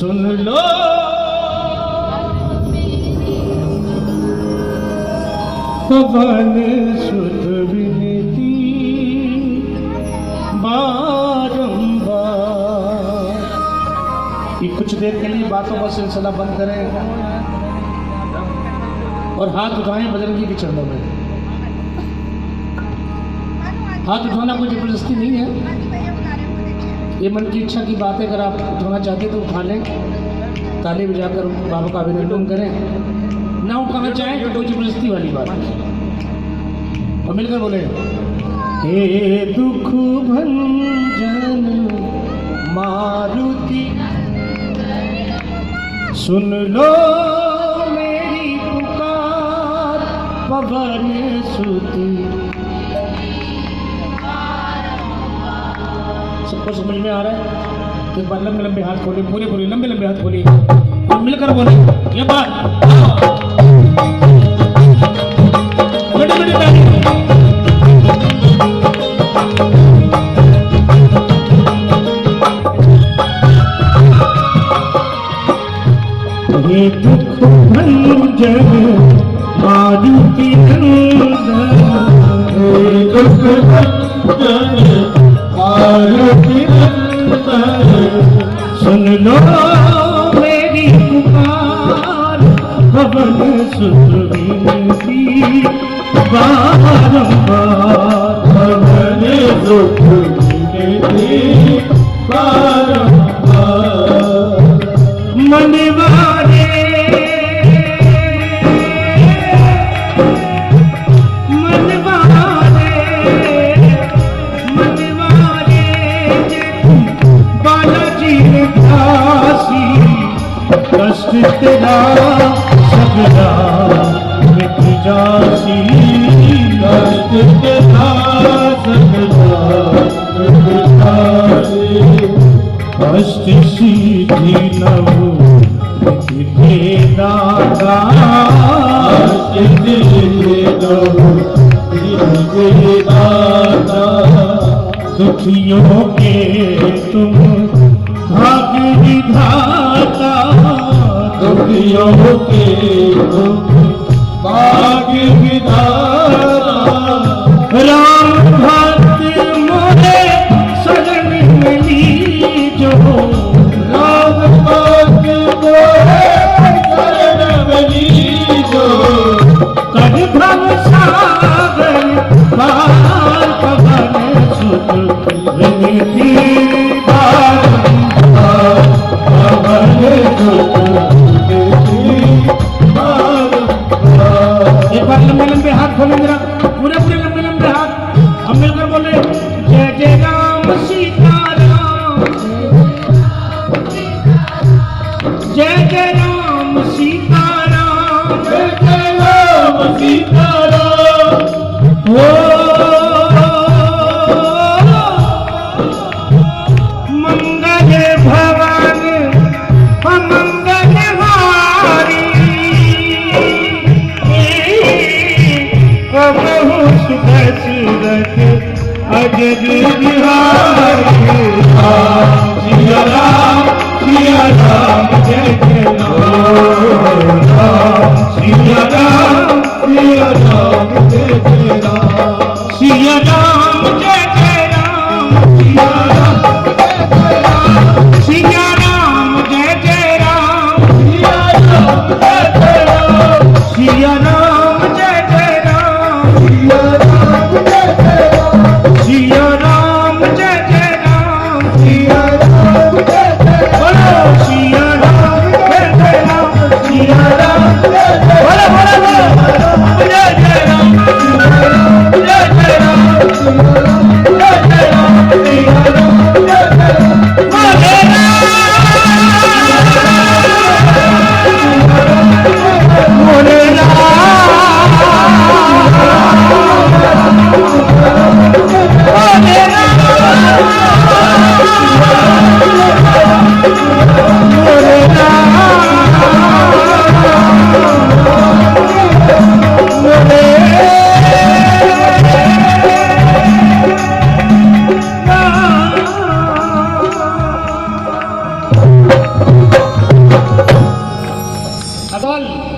सुन लो पवन सुत विनती बारंबार। ये कुछ देर के लिए बातों का सिलसिला बंद करें और हाथ उठाएं बजरंगी के चरणों में। हाथ उठाना कोई जबरदस्ती नहीं है, ये मन की इच्छा की बात है। अगर आप उठाना चाहते तो उठा लें, ताली बजाकर बाबा का अभिनंदन करें। ना उठाना चाहें तो कोई जबरदस्ती वाली बात है। और मिलकर बोले, हे दुख भंजन मारुति सुन लो मेरी पुकार पवन सुत। सबको समझ में आ रहा है? एक बार लंबे लंबे हाथ खोलिए, पूरे पूरे लंबे लंबे हाथ खोलिए और मिलकर बोले ये बात। बड़ी बड़ी ताली। ये दुख भंजन मारुति नंदन, हे दुख भंजन मारुति नंदन, सुन लो मेरी पुकार पवन सुत विनती बारंबार। पवन सुत विनती बारंबार। मनवारे मनवारे मनवारे बालाजी ने दासी, कष्ट तेरा सगला मिट जासी। कष्ट तेरा सगला मिट जासी। कष्ट सीधी नवो दे दाता, कष्ट सीधी नवो दे दाता। दुखियों के तुम भाग्य विधाता, दुखियों के तुम भाग्य विधाता। राम भक्त मोरे शरण में लीजो, राम भक्त मोरे शरण में लीजो। कर भव सागर पार पवन सुत विनती बारंबार। पवन सुत विनती बारंबार। एक बार लंबे लंबे हाथ खोले मेरा, पूरे पूरे लंबे लंबे हाथ। हम मिलकर बोले जय जय राम सीताराम, जय जय राम सीताराम, जय जय राम सीताराम। हो मंगल भवन मंगल हारी, प्रभु सुदशरथ अजर बिहारी। सिया राम जय जय राम, सिया राम जय जय राम, सिया राम जय जय राम, सिया राम जय जय राम, सिया राम जय जय राम, सिया राम जय जय राम, सिया राम जय जय राम, बोलो सिया राम जय जय राम, सिया राम जय जय राम, बोलो बोलो बोलो जय जय लाल